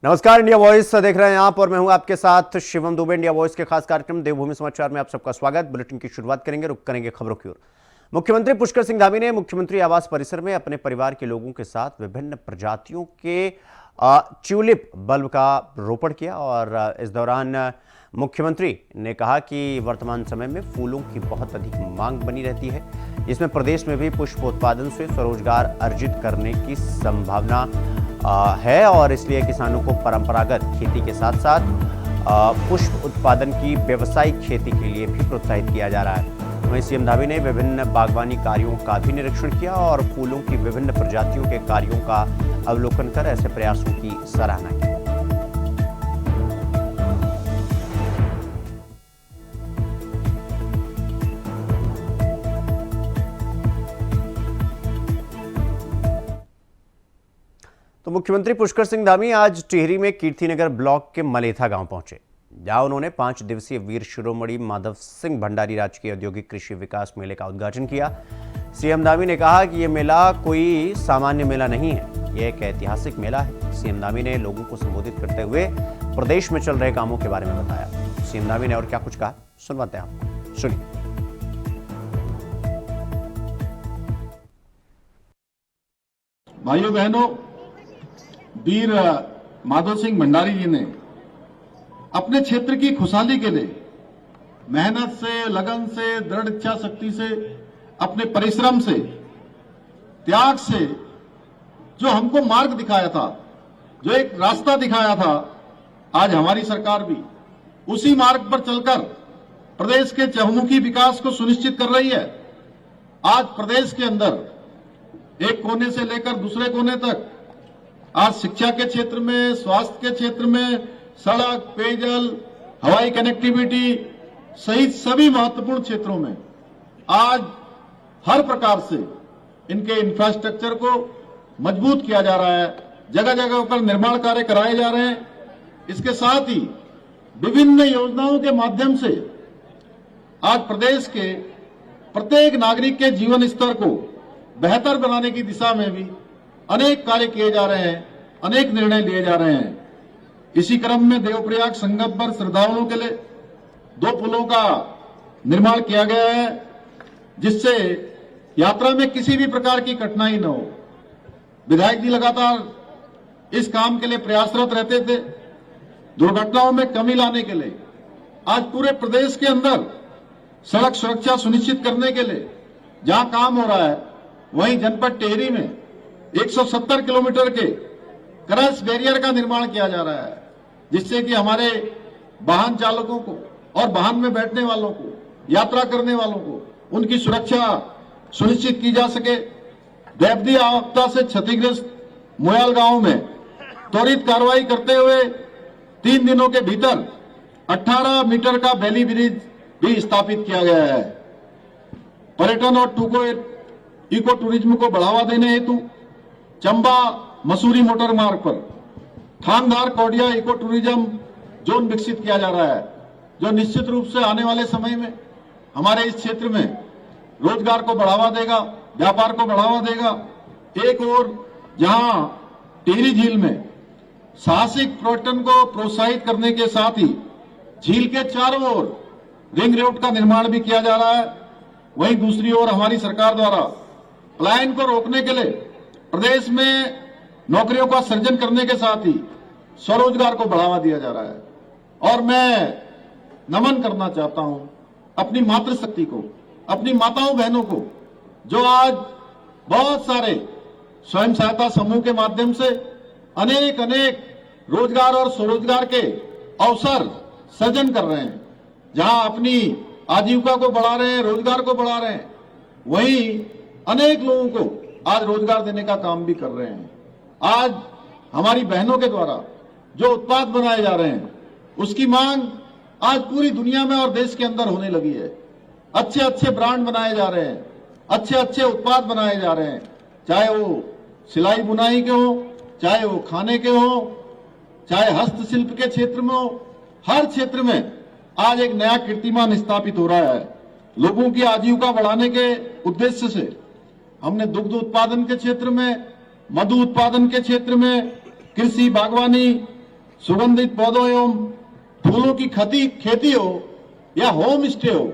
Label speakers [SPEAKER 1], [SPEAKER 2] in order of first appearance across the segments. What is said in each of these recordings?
[SPEAKER 1] नमस्कार, India voice देख रहे हैं आप और मैं हूं आपके साथ शिवम दुबे। इंडिया वॉइस के खास कार्यक्रम देवभूमि समाचार में आप सबका स्वागत। बुलेटिन की शुरुआत करेंगे, रुक करेंगे खबरों की ओर। मुख्यमंत्री पुष्कर सिंह धामी ने मुख्यमंत्री आवास परिसर में अपने परिवार के लोगों के साथ विभिन्न प्रजातियों के ट्यूलिप बल्ब का रोपण किया और इस दौरान मुख्यमंत्री ने कहा कि वर्तमान समय में फूलों की बहुत अधिक मांग बनी रहती है, जिसमें प्रदेश में भी पुष्प उत्पादन से स्वरोजगार अर्जित करने की संभावना है और इसलिए किसानों को परंपरागत खेती के साथ साथ पुष्प उत्पादन की व्यावसायिक खेती के लिए भी प्रोत्साहित किया जा रहा है। वहीं सीएम धामी ने विभिन्न बागवानी कार्यों का भी निरीक्षण किया और फूलों की विभिन्न प्रजातियों के कार्यों का अवलोकन कर ऐसे प्रयासों की सराहना की। तो मुख्यमंत्री पुष्कर सिंह धामी आज टिहरी में कीर्तिनगर ब्लॉक के मलेथा गांव पहुंचे, जहां उन्होंने 5 दिवसीय वीर शिरोमणि माधव सिंह भंडारी राजकीय औद्योगिक कृषि विकास मेले का उद्घाटन किया। सीएम धामी ने कहा कि यह मेला कोई सामान्य मेला नहीं है, यह एक ऐतिहासिक मेला है। सीएम धामी ने लोगों को संबोधित करते हुए प्रदेश में चल रहे कामों के बारे में बताया। सीएम धामी ने और क्या कुछ कहा, सुनवाते हैं आपको, सुनिए।
[SPEAKER 2] भाइयों बहनों, वीर माधव सिंह भंडारी जी ने अपने क्षेत्र की खुशहाली के लिए मेहनत से, लगन से, दृढ़ इच्छा शक्ति से, अपने परिश्रम से, त्याग से जो हमको मार्ग दिखाया था, जो एक रास्ता दिखाया था, आज हमारी सरकार भी उसी मार्ग पर चलकर प्रदेश के चहुमुखी विकास को सुनिश्चित कर रही है। आज प्रदेश के अंदर एक कोने से लेकर दूसरे कोने तक, आज शिक्षा के क्षेत्र में, स्वास्थ्य के क्षेत्र में, सड़क, पेयजल, हवाई कनेक्टिविटी सहित सभी महत्वपूर्ण क्षेत्रों में आज हर प्रकार से इनके इंफ्रास्ट्रक्चर को मजबूत किया जा रहा है। जगह जगह पर निर्माण कार्य कराए जा रहे हैं। इसके साथ ही विभिन्न योजनाओं के माध्यम से आज प्रदेश के प्रत्येक नागरिक के जीवन स्तर को बेहतर बनाने की दिशा में भी अनेक कार्य किए जा रहे हैं, अनेक निर्णय लिए जा रहे हैं। इसी क्रम में देवप्रयाग संगम पर श्रद्धालुओं के लिए 2 पुलों का निर्माण किया गया है, जिससे यात्रा में किसी भी प्रकार की कठिनाई न हो। विधायक जी लगातार इस काम के लिए प्रयासरत रहते थे। दुर्घटनाओं में कमी लाने के लिए आज पूरे प्रदेश के अंदर सड़क सुरक्षा सुनिश्चित करने के लिए जहां काम हो रहा है, वहीं जनपद टिहरी में 170 किलोमीटर के क्रॉस बैरियर का निर्माण किया जा रहा है, जिससे कि हमारे वाहन चालकों को और वाहन में बैठने वालों को, यात्रा करने वालों को, उनकी सुरक्षा सुनिश्चित की जा सके। दैवदी आपदा से क्षतिग्रस्त मोयाल गांव में त्वरित कार्रवाई करते हुए 3 दिनों के भीतर 18 मीटर का बैली ब्रिज भी स्थापित किया गया है। पर्यटन और इको टूरिज्म को बढ़ावा देने हेतु चंबा मसूरी मोटर मार्ग पर थानधार कौडिया इको टूरिज्म जोन विकसित किया जा रहा है, जो निश्चित रूप से आने वाले समय में हमारे इस क्षेत्र में रोजगार को बढ़ावा देगा, व्यापार को बढ़ावा देगा। एक और जहां टिहरी झील में साहसिक पर्यटन को प्रोत्साहित करने के साथ ही झील के चारों ओर रिंग रोड का निर्माण भी किया जा रहा है, वहीं दूसरी ओर हमारी सरकार द्वारा पलायन को रोकने के लिए प्रदेश में नौकरियों का सृजन करने के साथ ही स्वरोजगार को बढ़ावा दिया जा रहा है। और मैं नमन करना चाहता हूं अपनी मातृशक्ति को, अपनी माताओं बहनों को, जो आज बहुत सारे स्वयं सहायता समूह के माध्यम से अनेक रोजगार और स्वरोजगार के अवसर सृजन कर रहे हैं, जहां अपनी आजीविका को बढ़ा रहे हैं, रोजगार को बढ़ा रहे हैं, वहीं अनेक लोगों को आज रोजगार देने का काम भी कर रहे हैं। आज हमारी बहनों के द्वारा जो उत्पाद बनाए जा रहे हैं, उसकी मांग आज पूरी दुनिया में और देश के अंदर होने लगी है। अच्छे ब्रांड बनाए जा रहे हैं, अच्छे उत्पाद बनाए जा रहे हैं, चाहे वो सिलाई बुनाई के हो, चाहे वो खाने के हो, चाहे हस्तशिल्प के क्षेत्र में हो। हर क्षेत्र में आज एक नया कीर्तिमान स्थापित हो रहा है। लोगों की आजीविका बढ़ाने के उद्देश्य से हमने दुग्ध उत्पादन के क्षेत्र में, मधु उत्पादन के क्षेत्र में, कृषि, बागवानी, सुगंधित पौधों एवं फूलों की खेती हो या होम स्टे हो,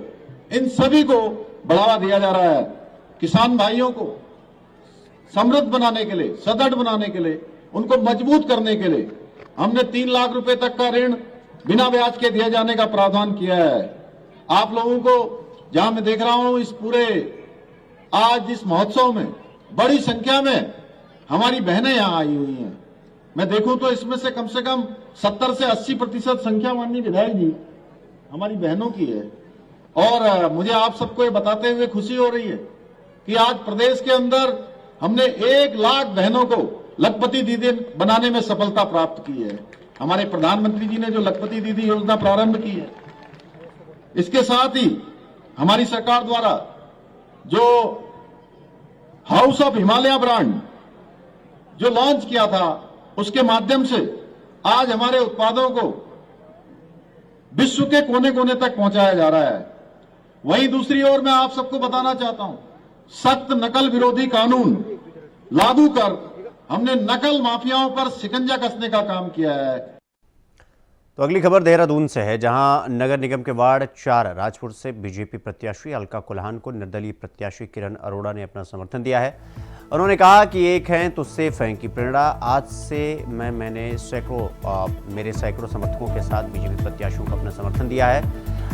[SPEAKER 2] इन सभी को बढ़ावा दिया जा रहा है। किसान भाइयों को समृद्ध बनाने के लिए, सदृढ़ बनाने के लिए, उनको मजबूत करने के लिए हमने 3 लाख रुपए तक का ऋण बिना ब्याज के दिए जाने का प्रावधान किया है। आप लोगों को जहां मैं देख रहा हूं, इस पूरे आज इस महोत्सव में बड़ी संख्या में हमारी बहनें यहां आई हुई हैं। मैं देखूं तो इसमें से कम 70 से 80% संख्या माननीय विधायक जी हमारी बहनों की है। और मुझे आप सबको ये बताते हुए खुशी हो रही है कि आज प्रदेश के अंदर हमने 1 लाख बहनों को लखपति दीदी बनाने में सफलता प्राप्त की है। हमारे प्रधानमंत्री जी ने जो लखपति दीदी योजना प्रारंभ की है, इसके साथ ही हमारी सरकार द्वारा जो हाउस ऑफ हिमालय ब्रांड जो लॉन्च किया था, उसके माध्यम से आज हमारे उत्पादों को विश्व के कोने कोने तक पहुंचाया जा रहा है। वहीं दूसरी ओर मैं आप सबको बताना चाहता हूं, सख्त नकल विरोधी कानून लागू कर हमने नकल माफियाओं पर शिकंजा कसने का काम किया है।
[SPEAKER 1] तो अगली खबर देहरादून से है, जहां नगर निगम के वार्ड 4 राजपुर से बीजेपी प्रत्याशी अलका कुल्हान को निर्दलीय प्रत्याशी किरण अरोड़ा ने अपना समर्थन दिया है। उन्होंने कहा कि एक हैं तो सेफ हैं की प्रेरणा आज से मैंने मेरे सैकड़ों समर्थकों के साथ बीजेपी प्रत्याशियों को अपना समर्थन दिया है।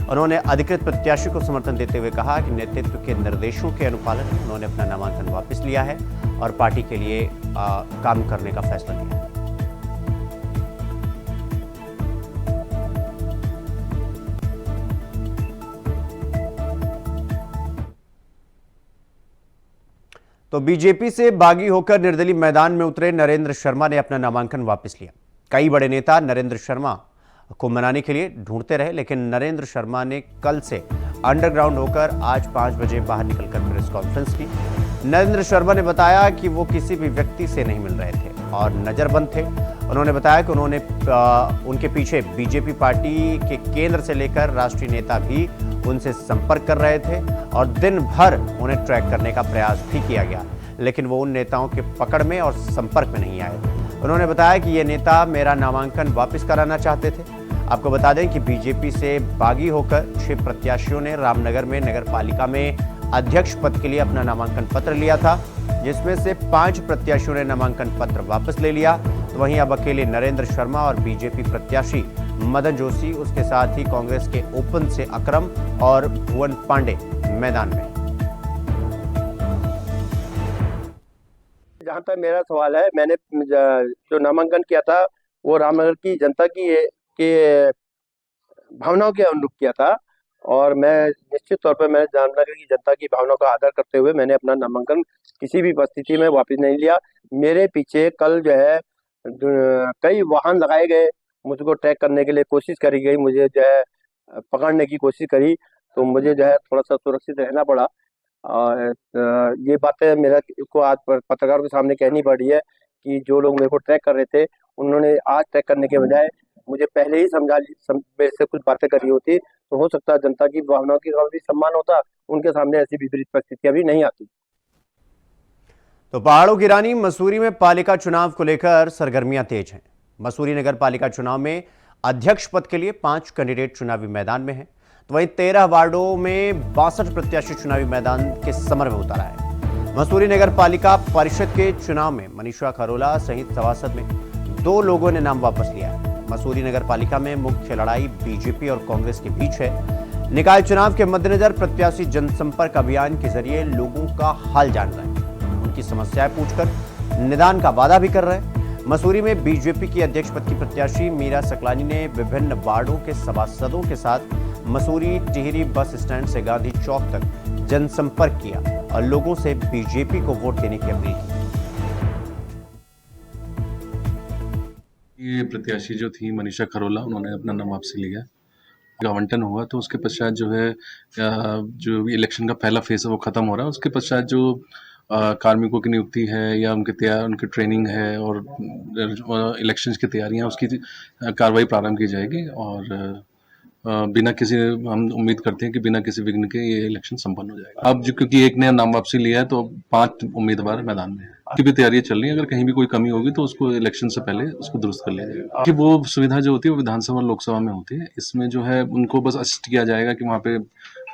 [SPEAKER 1] उन्होंने अधिकृत प्रत्याशी को समर्थन देते हुए कहा कि नेतृत्व के निर्देशों के अनुपालन में उन्होंने अपना नामांकन वापस लिया है और पार्टी के लिए काम करने का फैसला लिया है। तो बीजेपी से बागी होकर निर्दलीय मैदान में उतरे नरेंद्र शर्मा ने अपना नामांकन वापस लिया। कई बड़े नेता नरेंद्र शर्मा को मनाने के लिए ढूंढते रहे, लेकिन नरेंद्र शर्मा ने कल से अंडरग्राउंड होकर आज 5 बजे बाहर निकलकर प्रेस कॉन्फ्रेंस की। नरेंद्र शर्मा ने बताया कि वो किसी भी व्यक्ति से नहीं मिल रहे थे और नजरबंद थे। उन्होंने बताया कि उनके पीछे बीजेपी पार्टी के केंद्र से लेकर राष्ट्रीय नेता भी उनसे संपर्क कर रहे थे और दिन भर उन्हें ट्रैक करने का प्रयास भी किया गया, लेकिन वो उन नेताओं के पकड़ में और संपर्क में नहीं आए। उन्होंने बताया कि ये नेता मेरा नामांकन वापस कराना चाहते थे। आपको बता दें कि बीजेपी से बागी होकर 6 प्रत्याशियों ने रामनगर में नगर पालिका में अध्यक्ष पद के लिए अपना नामांकन पत्र लिया था, जिसमें से 5 प्रत्याशियों ने नामांकन पत्र वापस ले लिया। तो वहीं अब अकेले नरेंद्र शर्मा और बीजेपी प्रत्याशी मदन जोशी, उसके साथ ही कांग्रेस के ओपन से अकरम और भुवन पांडे मैदान में।
[SPEAKER 3] जहां तक मेरा सवाल है, मैंने जो नामांकन किया था वो रामनगर की जनता की भावनाओं के अनुरूप किया था और मैं निश्चित तौर पर मैंने रामनगर की जनता की भावनाओं का आदर करते हुए मैंने अपना नामांकन किसी भी परिस्थिति में वापस नहीं लिया। मेरे पीछे कल जो है कई वाहन लगाए गए, मुझको ट्रैक करने के लिए कोशिश करी गई, मुझे जो है पकड़ने की कोशिश करी, तो मुझे जो है थोड़ा सा सुरक्षित रहना पड़ा। और ये बातें मेरा को आज पत्रकारों के सामने कहनी पड़ रही है कि जो लोग मेरे को ट्रैक कर रहे थे, उन्होंने आज ट्रैक करने के बजाय मुझे पहले ही मेरे से कुछ बातें करी होती तो हो सकता है जनता की भावनाओं की भी सम्मान होता, उनके सामने ऐसी विपरीत परिस्थितियां भी नहीं आती।
[SPEAKER 1] तो पहाड़ों की रानी मसूरी में पालिका चुनाव को लेकर सरगर्मियां तेज हैं। मसूरी नगर पालिका चुनाव में अध्यक्ष पद के लिए 5 कैंडिडेट चुनावी मैदान में हैं, तो वहीं 13 वार्डों में 62 प्रत्याशी चुनावी मैदान के समर में उतारा है। मसूरी नगर पालिका परिषद के चुनाव में मनीषा खरोला सहित सभासद में 2 लोगों ने नाम वापस लिया है। मसूरी नगर पालिका में मुख्य लड़ाई बीजेपी और कांग्रेस के बीच है। निकाय चुनाव के मद्देनजर प्रत्याशी जनसंपर्क अभियान के जरिए लोगों का हाल जान रहे हैं, उनकी समस्याएं पूछकर निदान का वादा भी कर रहे हैं। मसूरी में बीजेपी की अध्यक्ष पद की प्रत्याशी मीरा सकलानी ने विभिन्न वार्डों के सभासदों के साथ मसूरी टिहरी बस स्टैंड से गांधी चौक तक जनसंपर्क किया और लोगों से बीजेपी को वोट देने की अपील की।
[SPEAKER 4] ये प्रत्याशी जो थी मनीषा खरोला, उन्होंने अपना नाम वापस लिया। आवंटन हुआ तो उसके पश्चात जो है जो इलेक्शन का पहला फेज है वो खत्म हो रहा है। उसके पश्चात जो कार्मिकों की नियुक्ति है या उनकी ट्रेनिंग है और इलेक्शंस की तैयारियां, उसकी कार्रवाई प्रारंभ की जाएगी और बिना किसी, हम उम्मीद करते हैं कि बिना किसी विघ्न के ये इलेक्शन संपन्न हो जाएगा। अब जो क्योंकि एक ने नाम वापसी लिया है तो 5 उम्मीदवार मैदान में है। की भी तैयारियां चल रही हैं। अगर कहीं भी कोई कमी होगी तो उसको इलेक्शन से पहले उसको दुरुस्त कर लिया जाएगा कि वो सुविधा जो होती है वो विधानसभा और लोकसभा में होती है। इसमें जो है उनको बस असिस्ट किया जाएगा कि वहाँ पे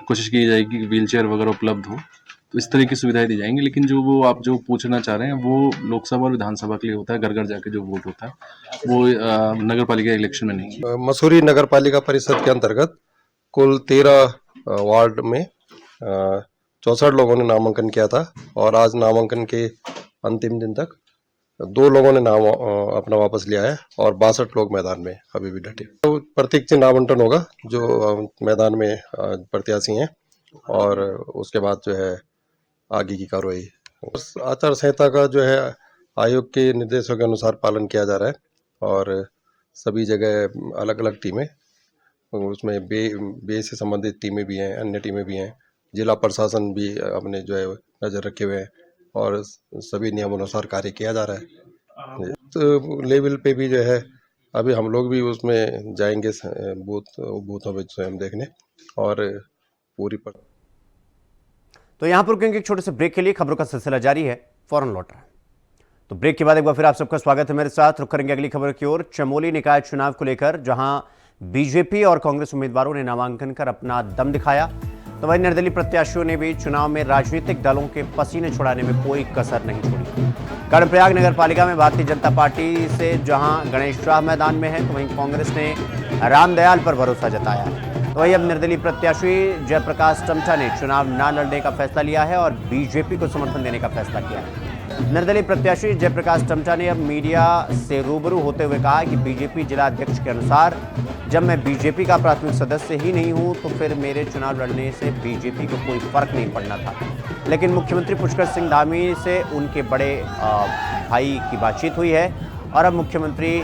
[SPEAKER 4] कोशिश की जाएगी कि व्हील चेयर वगैरह उपलब्ध हो, तो इस तरह की सुविधाएं दी जाएंगी। लेकिन जो वो आप जो पूछना चाह रहे हैं वो लोकसभा और विधानसभा के लिए होता है, घर घर जाके जो वोट होता है वो नगर पालिका इलेक्शन में नहीं।
[SPEAKER 5] मसूरी नगर पालिका परिषद के अंतर्गत कुल 13 वार्ड में 64 लोगों ने नामांकन किया था और आज नामांकन के अंतिम दिन तक 2 लोगों ने नाम अपना वापस लिया है और 62 लोग मैदान में अभी भी डटे। तो प्रतीक चिन्ह आवंटन होगा जो मैदान में प्रत्याशी हैं और उसके बाद जो है आगे की कार्रवाई। आचार संहिता का जो है आयोग के निर्देशों के अनुसार पालन किया जा रहा है और सभी जगह अलग अलग टीमें, उसमें बे से संबंधित टीमें भी हैं, अन्य टीमें भी हैं, जिला प्रशासन भी अपने जो है नज़र रखे हुए हैं और सभी नियमानुसार कार्य किया जा रहा है। तो लेवल पे भी जो है अभी हम लोग भी उसमें जाएंगे बूथों पे स्वयं देखने और पूरी
[SPEAKER 1] तो यहां पर रुकेंगे एक छोटे से ब्रेक के लिए। खबरों का सिलसिला जारी है, फौरन लौट रहा है। तो ब्रेक के बाद एक बार फिर आप सबका स्वागत है मेरे साथ। रुक करेंगे अगली खबर की ओर, चमोली निकाय चुनाव को लेकर, जहां बीजेपी और कांग्रेस उम्मीदवारों ने नामांकन कर अपना दम दिखाया, तो वहीं निर्दलीय प्रत्याशियों ने भी चुनाव में राजनीतिक दलों के पसीने छुड़ाने में कोई कसर नहीं छोड़ी। कर्णप्रयाग नगर पालिका में भारतीय जनता पार्टी से जहां गणेश शाह मैदान में है, तो वहीं कांग्रेस ने रामदयाल पर भरोसा जताया है। तो वहीं अब निर्दलीय प्रत्याशी जयप्रकाश टमटा ने चुनाव न लड़ने का फैसला लिया है और बीजेपी को समर्थन देने का फैसला किया है। निर्दलीय प्रत्याशी जयप्रकाश टमटा ने अब मीडिया से रूबरू होते हुए कहा कि बीजेपी जिला अध्यक्ष के अनुसार जब मैं बीजेपी का प्राथमिक सदस्य ही नहीं हूं तो फिर मेरे चुनाव लड़ने से बीजेपी को कोई फर्क नहीं पड़ना था। लेकिन मुख्यमंत्री पुष्कर सिंह धामी से उनके बड़े भाई की बातचीत हुई है और अब मुख्यमंत्री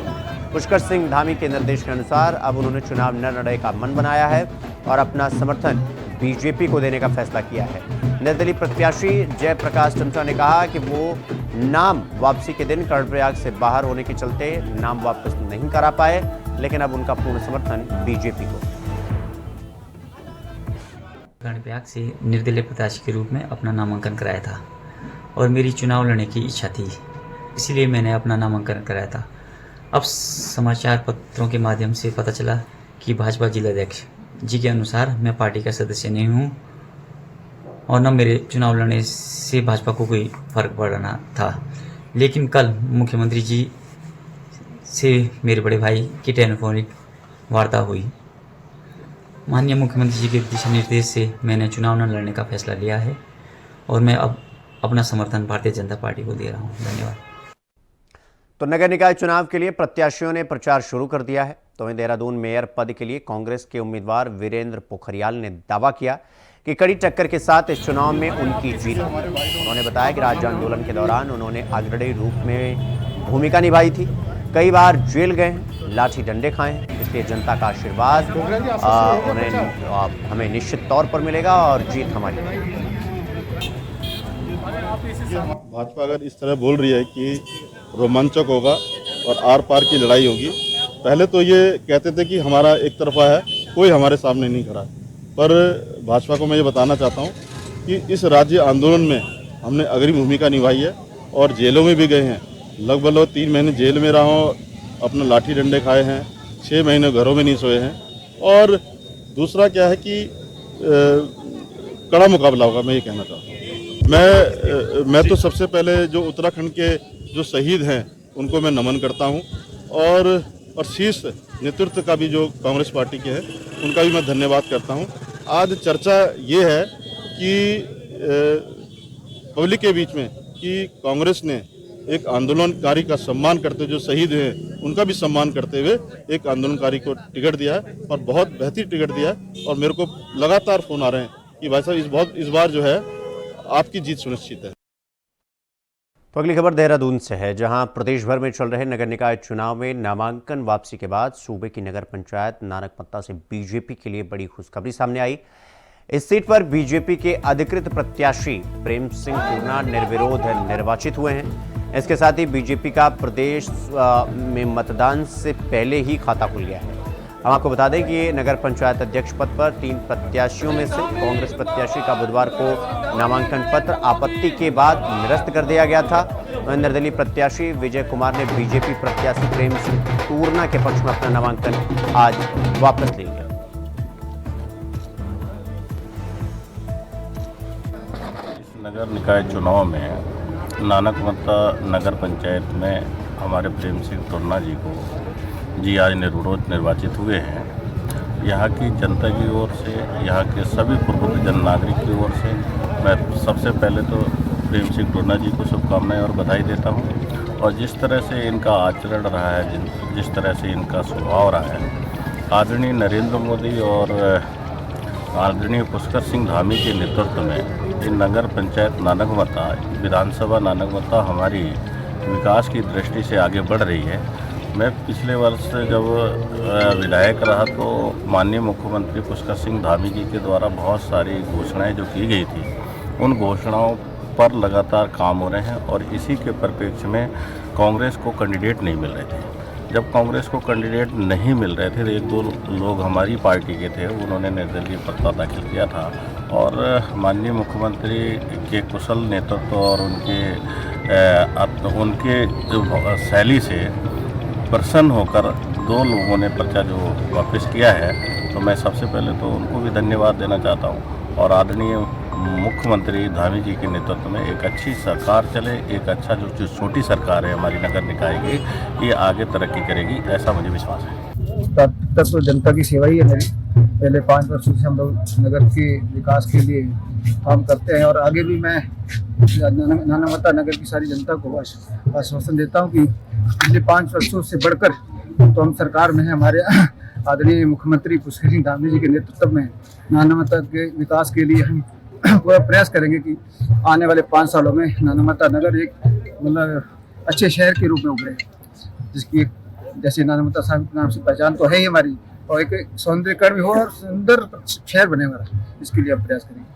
[SPEAKER 1] पुष्कर सिंह धामी के निर्देश के अनुसार अब उन्होंने चुनाव न लड़ने का मन बनाया है और अपना समर्थन बीजेपी को देने का फैसला किया है। निर्दलीय प्रत्याशी जयप्रकाश टमटा ने कहा कि वो नाम वापसी के दिन कर्णप्रयाग से बाहर होने के चलते नाम वापस नहीं करा पाए, लेकिन अब उनका पूर्ण समर्थन बीजेपी को।
[SPEAKER 6] कर्णप्रयाग से निर्दलीय प्रत्याशी के रूप में अपना नामांकन कराया था और मेरी चुनाव लड़ने की इच्छा थी, इसीलिए मैंने अपना नामांकन कराया था। अब समाचार पत्रों के माध्यम से पता चला कि भाजपा जिलाध्यक्ष जी के अनुसार मैं पार्टी का सदस्य नहीं हूं और न मेरे चुनाव लड़ने से भाजपा को कोई फर्क पड़ना था। लेकिन कल मुख्यमंत्री जी से मेरे बड़े भाई की टेलीफोनिक वार्ता हुई। माननीय मुख्यमंत्री जी के दिशा निर्देश से मैंने चुनाव न लड़ने का फैसला लिया है और मैं अब अपना समर्थन भारतीय जनता पार्टी को दे रहा हूँ। धन्यवाद।
[SPEAKER 1] तो नगर निकाय चुनाव के लिए प्रत्याशियों ने प्रचार शुरू कर दिया है। तो वहीं देहरादून मेयर पद के लिए कांग्रेस के उम्मीदवार वीरेंद्र पोखरियाल ने दावा किया कि कड़ी टक्कर के साथ इस चुनाव में उनकी जीत होगी। उन्होंने बताया कि राज्य आंदोलन के दौरान उन्होंने अग्रणी रूप में भूमिका निभाई थी, कई बार जेल गए हैं, लाठी डंडे खाए हैं, इसलिए जनता का आशीर्वाद उन्हें हमें निश्चित तौर पर मिलेगा और जीत हमारी।
[SPEAKER 7] भाजपा अगर इस तरह बोल रही है कि रोमांचक होगा और आर पार की लड़ाई होगी, पहले तो ये कहते थे कि हमारा एक तरफा है, कोई हमारे सामने नहीं खड़ा, पर भाजपा को मैं ये बताना चाहता हूँ कि इस राज्य आंदोलन में हमने अग्रणी भूमिका निभाई है और जेलों में भी गए हैं। लगभग 3 महीने जेल में रहा हूँ, अपना लाठी डंडे खाए हैं, 6 महीने घरों में नहीं सोए हैं। और दूसरा क्या है कि कड़ा मुकाबला होगा, मैं ये कहना चाहता हूँ। मैं तो सबसे पहले जो उत्तराखंड के जो शहीद हैं उनको मैं नमन करता हूं और शीर्ष नेतृत्व का भी जो कांग्रेस पार्टी के हैं उनका भी मैं धन्यवाद करता हूं। आज चर्चा ये है कि पब्लिक के बीच में कि कांग्रेस ने एक आंदोलनकारी का सम्मान करते हुए, जो शहीद हैं उनका भी सम्मान करते हुए एक आंदोलनकारी को टिकट दिया है और बहुत बेहतरीन टिकट दिया है। और मेरे को लगातार फोन आ रहे हैं कि भाई साहब इस बार जो है आपकी जीत सुनिश्चित है।
[SPEAKER 1] तो अगली खबर देहरादून से है, जहां प्रदेश भर में चल रहे नगर निकाय चुनाव में नामांकन वापसी के बाद सूबे की नगर पंचायत नानकमत्ता से बीजेपी के लिए बड़ी खुशखबरी सामने आई। इस सीट पर बीजेपी के अधिकृत प्रत्याशी प्रेम सिंह टूना निर्विरोध निर्वाचित हुए हैं। इसके साथ ही बीजेपी का प्रदेश में मतदान से पहले ही खाता खुल गया है। हम आपको बता दें कि नगर पंचायत अध्यक्ष पद पर 3 प्रत्याशियों में से कांग्रेस प्रत्याशी का बुधवार को नामांकन पत्र आपत्ति के बाद निरस्त कर दिया गया था वहीं निर्दलीय प्रत्याशी विजय कुमार ने बीजेपी प्रत्याशी प्रेम सिंह टूरना के पक्ष में अपना नामांकन आज वापस ले लिया।
[SPEAKER 8] इस नगर निकाय चुनाव में नानकमत्ता नगर पंचायत में हमारे प्रेम सिंह टूरना जी को आज निर्विरोध निर्वाचित हुए हैं। यहाँ की जनता की ओर से, यहाँ के सभी पूर्वजन नागरिक की ओर से मैं सबसे पहले तो प्रेम सिंह टूरना जी को शुभकामनाएं और बधाई देता हूँ। और जिस तरह से इनका आचरण रहा है, जिस तरह से इनका स्वभाव रहा है, आदरणीय नरेंद्र मोदी और आदरणीय पुष्कर सिंह धामी के नेतृत्व में ये नगर पंचायत नानकमत्ता, विधानसभा नानकमत्ता हमारी विकास की दृष्टि से आगे बढ़ रही है। मैं पिछले वर्ष जब विधायक रहा तो माननीय मुख्यमंत्री पुष्कर सिंह धामी जी के द्वारा बहुत सारी घोषणाएं जो की गई थी, उन घोषणाओं पर लगातार काम हो रहे हैं। और इसी के परिप्रेक्ष्य में कांग्रेस को कैंडिडेट नहीं मिल रहे थे। जब कांग्रेस को कैंडिडेट नहीं मिल रहे थे तो एक दो लोग हमारी पार्टी के थे, उन्होंने निर्दलीय प्रस्ताव दाखिल किया था। और माननीय मुख्यमंत्री के कुशल नेतृत्व और उनके शैली से प्रसन्न होकर दो लोगों ने पर्चा जो वापस किया है, तो मैं सबसे पहले तो उनको भी धन्यवाद देना चाहता हूँ। और आदरणीय मुख्यमंत्री धामी जी के नेतृत्व में एक अच्छी सरकार चले, एक अच्छा जो छोटी सरकार है हमारी नगर निकाय की, ये आगे तरक्की करेगी, ऐसा मुझे विश्वास है।
[SPEAKER 9] तब तो जनता की सेवा ही है मेरी। पहले 5 वर्षों से हम लोग नगर के विकास के लिए काम करते हैं और आगे भी मैं नानकमत्ता नगर की सारी जनता को आश्वासन देता हूँ कि पिछले 5 वर्षों से बढ़कर तो हम सरकार में हैं। हमारे आदरणीय मुख्यमंत्री पुष्कर सिंह धामी जी के नेतृत्व में नानकमत्ता के विकास के लिए हम पूरा प्रयास करेंगे कि आने वाले 5 सालों में नानकमत्ता नगर एक मतलब अच्छे शहर के रूप में उभरे, जिसकी जैसे नानकमत्ता साहब के नाम से पहचान तो है ही हमारी, और एक सौंदर्यीकरण भी हो और सुंदर शहर बने हमारा, इसके लिए हम प्रयास करेंगे।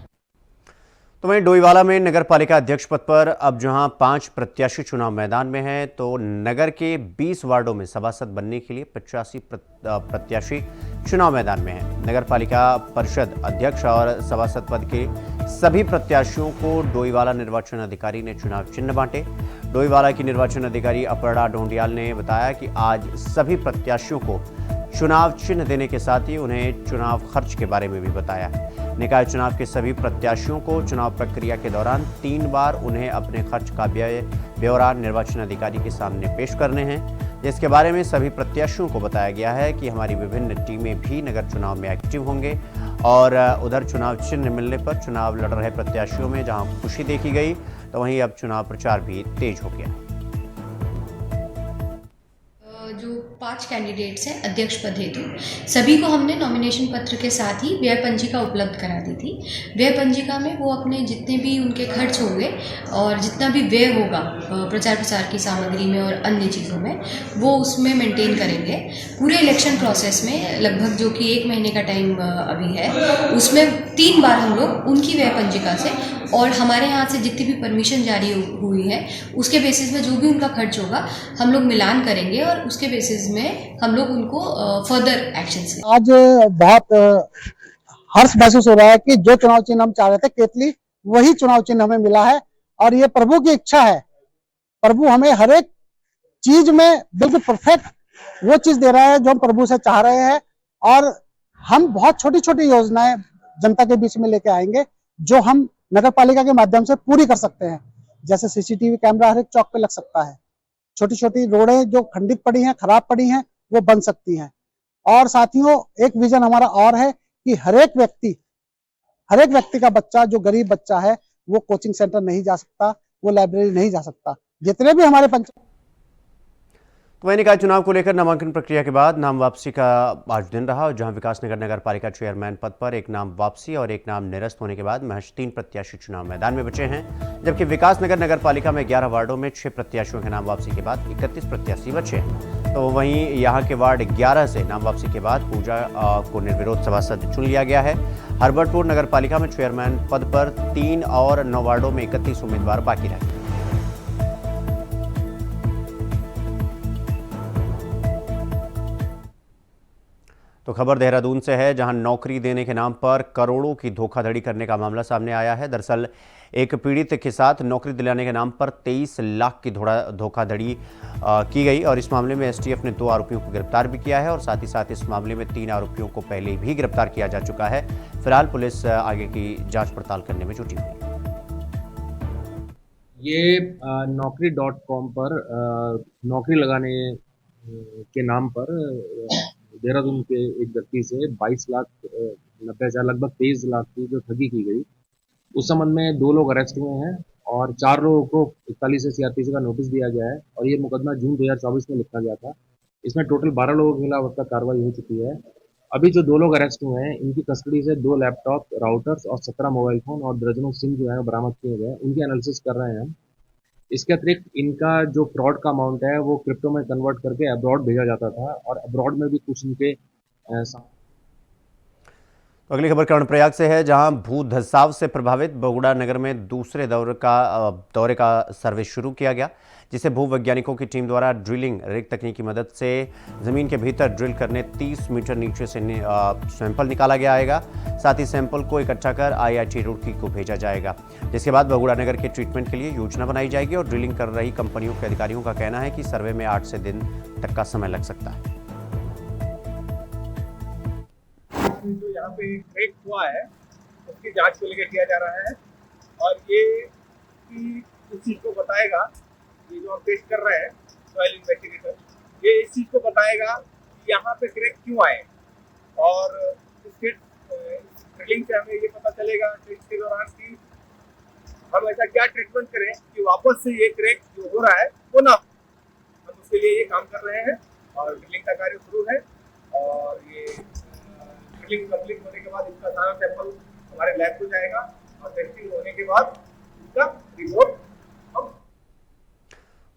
[SPEAKER 1] तो वहीं डोईवाला में नगर पालिका अध्यक्ष पद पर अब जहां 5 प्रत्याशी चुनाव मैदान में हैं, तो नगर के 20 वार्डों में सभासद बनने के लिए 85 प्रत्याशी चुनाव मैदान में हैं। नगर पालिका परिषद अध्यक्ष और सभासद पद के सभी प्रत्याशियों को डोईवाला निर्वाचन अधिकारी ने चुनाव चिन्ह बांटे। डोईवाला की निर्वाचन अधिकारी अपर्णा ढोंडियाल ने बताया कि आज सभी प्रत्याशियों को चुनाव चिन्ह देने के साथ ही उन्हें चुनाव खर्च के बारे में भी बताया। निकाय चुनाव के सभी प्रत्याशियों को चुनाव प्रक्रिया के दौरान 3 बार उन्हें अपने खर्च का ब्यौरा निर्वाचन अधिकारी के सामने पेश करने हैं, जिसके बारे में सभी प्रत्याशियों को बताया गया है कि हमारी विभिन्न टीमें भी नगर चुनाव में एक्टिव होंगे। और उधर चुनाव चिन्ह मिलने पर चुनाव लड़ रहे प्रत्याशियों में जहां खुशी देखी गई, तो वहीं अब चुनाव प्रचार भी तेज हो गया।
[SPEAKER 10] जो 5 कैंडिडेट्स हैं अध्यक्ष पद हेतु, सभी को हमने नॉमिनेशन पत्र के साथ ही व्यय पंजिका उपलब्ध करा दी थी। व्यय पंजिका में वो अपने जितने भी उनके खर्च होंगे और जितना भी व्यय होगा प्रचार प्रसार की सामग्री में और अन्य चीज़ों में, वो उसमें मेंटेन करेंगे। पूरे इलेक्शन प्रोसेस में लगभग जो कि 1 महीने का टाइम अभी है, उसमें 3 बार हम लोग उनकी व्यय पंजिका से और हमारे यहाँ से जितनी भी परमिशन जारी हुई है उसके बेसिस में जो भी उनका खर्च होगा हम लोग मिलान करेंगे और उसके बेसिस में हम लोग उनको फर्दर एक्शन से।
[SPEAKER 9] आज बहुत हर्ष महसूस हो रहा है कि जो चुनाव चिन्ह हम चाह रहे थे केतली, वही चुनाव चिन्ह हमें मिला है और ये प्रभु की इच्छा है। प्रभु हमें हर एक चीज में बिल्कुल परफेक्ट वो चीज दे रहा है जो हम प्रभु से चाह रहे हैं। और हम बहुत छोटी छोटी योजनाएं जनता के बीच में लेके आएंगे जो हम नगर पालिका के माध्यम से पूरी कर सकते हैं। जैसे सीसीटीवी कैमरा हर एक चौक पे लग सकता है, छोटी छोटी रोडें जो खंडित पड़ी हैं, खराब पड़ी हैं, वो बन सकती हैं। और साथियों, एक विजन हमारा और है कि हर एक व्यक्ति का बच्चा जो गरीब बच्चा है वो कोचिंग सेंटर नहीं जा सकता, वो लाइब्रेरी नहीं जा सकता। जितने भी हमारे पंचायत
[SPEAKER 1] तो वहीं निकाय चुनाव को लेकर नामांकन प्रक्रिया के बाद नाम वापसी का आज दिन रहा, जहां विकासनगर नगर पालिका चेयरमैन पद पर एक नाम वापसी और एक नाम निरस्त होने के बाद महज 3 प्रत्याशी चुनाव मैदान में बचे हैं, जबकि विकासनगर नगर पालिका में 11 वार्डों में 6 प्रत्याशियों के नाम वापसी के बाद 31 प्रत्याशी बचे हैं। तो वहीं यहाँ के वार्ड 11 से नाम वापसी के बाद पूजा को निर्विरोध सभासद चुन लिया गया है। हरबरपुर नगर पालिका में चेयरमैन पद पर 3 और 9 वार्डों में 31 उम्मीदवार बाकी रहे। तो खबर देहरादून से है, जहां नौकरी देने के नाम पर करोड़ों की धोखाधड़ी करने का मामला सामने आया है। दरअसल एक पीड़ित के साथ नौकरी दिलाने के नाम पर 23 लाख की धोखाधड़ी की गई और इस मामले में एसटीएफ ने 2 आरोपियों को गिरफ्तार भी किया है और साथ ही साथ इस मामले में 3 आरोपियों को पहले भी गिरफ्तार किया जा चुका है। फिलहाल पुलिस आगे की जांच पड़ताल करने में जुटी हुई है।
[SPEAKER 11] ये naukri.com पर नौकरी लगाने के नाम पर देहरादून के एक व्यक्ति से 22,90,000 लगभग 23 लाख की जो ठगी की गई, उस संबंध में 2 लोग अरेस्ट हुए हैं और 4 लोगों को 41 से CRPC का नोटिस दिया गया है और ये मुकदमा जून 2024 में लिखा गया था। इसमें टोटल 12 लोगों के खिलाफ अब तक कार्रवाई हो चुकी है। अभी जो 2 लोग अरेस्ट हुए हैं, इनकी कस्टडी से 2 लैपटॉप, राउटर्स और 17 मोबाइल फोन और दर्जनों सिम जो है बरामद किए गए। उनकी एनालिसिस कर रहे हैं हम। इसके अतिरिक्त इनका जो फ्रॉड का अमाउंट है वो क्रिप्टो में कन्वर्ट करके अब्रॉड भेजा जाता था और अब्रॉड में भी कुछ इनके
[SPEAKER 1] तो अगली खबर कर्णप्रयाग से है, जहां भू धसाव से प्रभावित बगुड़ा नगर में दूसरे दौरे का सर्वे शुरू किया गया, जिसे भूवैज्ञानिकों की टीम द्वारा ड्रिलिंग रिग तकनीक की मदद से जमीन के भीतर ड्रिल करने 30 मीटर नीचे से सैंपल निकाला गया आएगा। साथ ही सैंपल को इकट्ठा कर IIT रुड़की को भेजा जाएगा, जिसके बाद बगुड़ा नगर के ट्रीटमेंट के लिए योजना बनाई जाएगी और ड्रिलिंग कर रही कंपनियों के अधिकारियों का कहना है कि सर्वे में 8 से दिन तक का समय लग सकता है।
[SPEAKER 12] जो यहाँ पे क्रेक हुआ है उसकी जांच को लेकर किया जा रहा है और ये इस चीज़ को बताएगा, ये जो हम टेस्ट कर रहे हैं सॉइल इन्वेस्टिगेटर, ये इस चीज़ को बताएगा कि यहाँ पे क्रेक क्यों आए और इसके ड्रिलिंग से हमें ये पता चलेगा टेस्ट के दौरान कि हम ऐसा क्या ट्रीटमेंट करें कि वापस से ये क्रेक जो हो रहा है वो ना। हम उसके लिए ये काम कर रहे हैं और ड्रिलिंग का कार्य शुरू है और ये ड्रिलिंग कंप्लीट होने के बाद इसका सारा सैंपल हमारे लैब को जाएगा और टेस्टिंग होने के बाद इसका रिपोर्ट हम।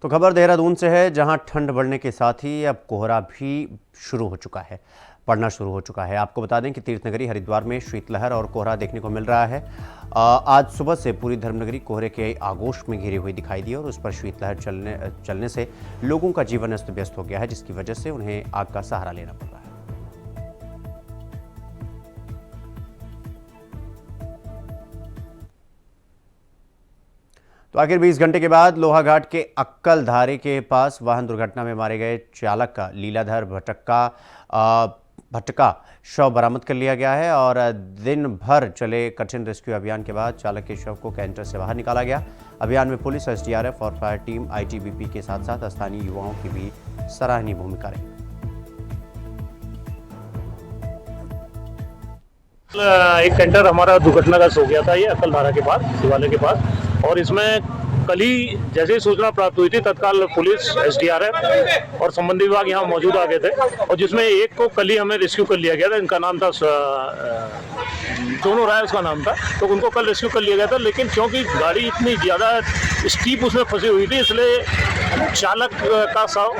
[SPEAKER 1] तो खबर देहरादून से है, जहां ठंड बढ़ने के साथ ही अब कोहरा भी पड़ना शुरू हो चुका है। आपको बता दें कि तीर्थनगरी हरिद्वार में शीतलहर और कोहरा देखने को मिल रहा है। आज सुबह से पूरी धर्मनगरी कोहरे के आगोश में घिरी हुई दिखाई दी और उस पर शीतलहर चलने से लोगों का जीवन अस्त व्यस्त हो गया है, जिसकी वजह से उन्हें आग का सहारा लेना पड़ रहा है। तो आखिर 20 घंटे के बाद लोहाघाट के अक्कलधारे के पास वाहन दुर्घटना में मारे गए चालक का लीलाधर भटका शव बरामद कर लिया गया है और दिन भर चले कठिन रेस्क्यू अभियान के बाद चालक के शव को कैंटर से बाहर निकाला गया। अभियान में पुलिस, SDRF और फायर टीम, ITBP के साथ साथ स्थानीय युवाओं की भी सराहनीय भूमिका रही।
[SPEAKER 13] एक कैंटर हमारा दुर्घटनाग्रस्त हो गया था, ये अक्कलधारा के पास, शिवालय के पास, और इसमें कल ही जैसे ही सूचना प्राप्त हुई थी तत्काल पुलिस, SDRF और संबंधित विभाग यहाँ मौजूद आ गए थे और जिसमें एक को कल ही हमें रेस्क्यू कर लिया गया था। इनका नाम था सोनू राय, उसका नाम था, तो उनको कल रेस्क्यू कर लिया गया था। लेकिन क्योंकि गाड़ी इतनी ज़्यादा स्टीप उसमें फंसी हुई थी, इसलिए चालक का शव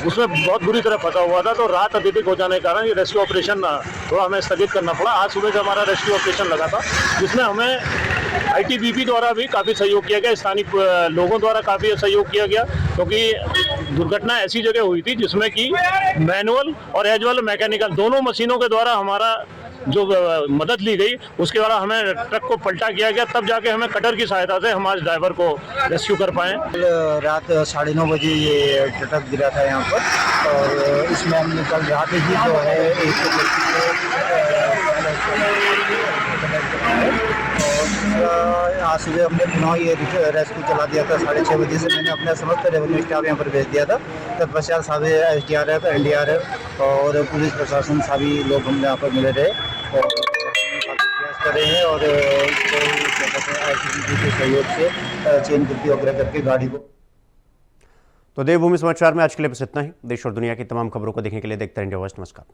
[SPEAKER 13] उसमें बहुत बुरी तरह फंसा हुआ था, तो रात अत्यधिक हो जाने के कारण ये रेस्क्यू ऑपरेशन थोड़ा हमें स्थगित करना पड़ा। आज सुबह से हमारा रेस्क्यू ऑपरेशन लगा था, जिसमें हमें ITBP द्वारा भी काफ़ी सहयोग किया गया, स्थानीय लोगों द्वारा काफ़ी सहयोग किया गया, क्योंकि दुर्घटना ऐसी जगह हुई थी जिसमें कि मैनुअल और एज वेल मैकेनिकल दोनों मशीनों के द्वारा हमारा जो मदद ली गई, उसके द्वारा हमें ट्रक को पलटा किया गया, तब जाके हमें कटर की सहायता से हमारे ड्राइवर को रेस्क्यू कर पाए।
[SPEAKER 14] रात 9:30 बजे ये ट्रक गिरा था यहाँ पर और इसमें हमने कल रात ही जो है एक आज सुबह हमने पुनः ये रेस्क्यू चला दिया था। 6:30 बजे से मैंने अपना समस्त रेवेन्यू स्टाफ यहाँ पर भेज दिया था। तत्पश्चात सभी SDRF, NDRF और पुलिस प्रशासन सभी लोग हमने यहाँ पर मिले रहे और प्रयास कर रहे हैं और ITBP के सहयोग से चेन कुर्ती वगैरह करके गाड़ी को।
[SPEAKER 1] तो देवभूमि समाचार में आज के लिए बस इतना ही। देश और दुनिया की तमाम खबरों को देखने के लिए देखते रहें इंडिया वॉइस। नमस्कार।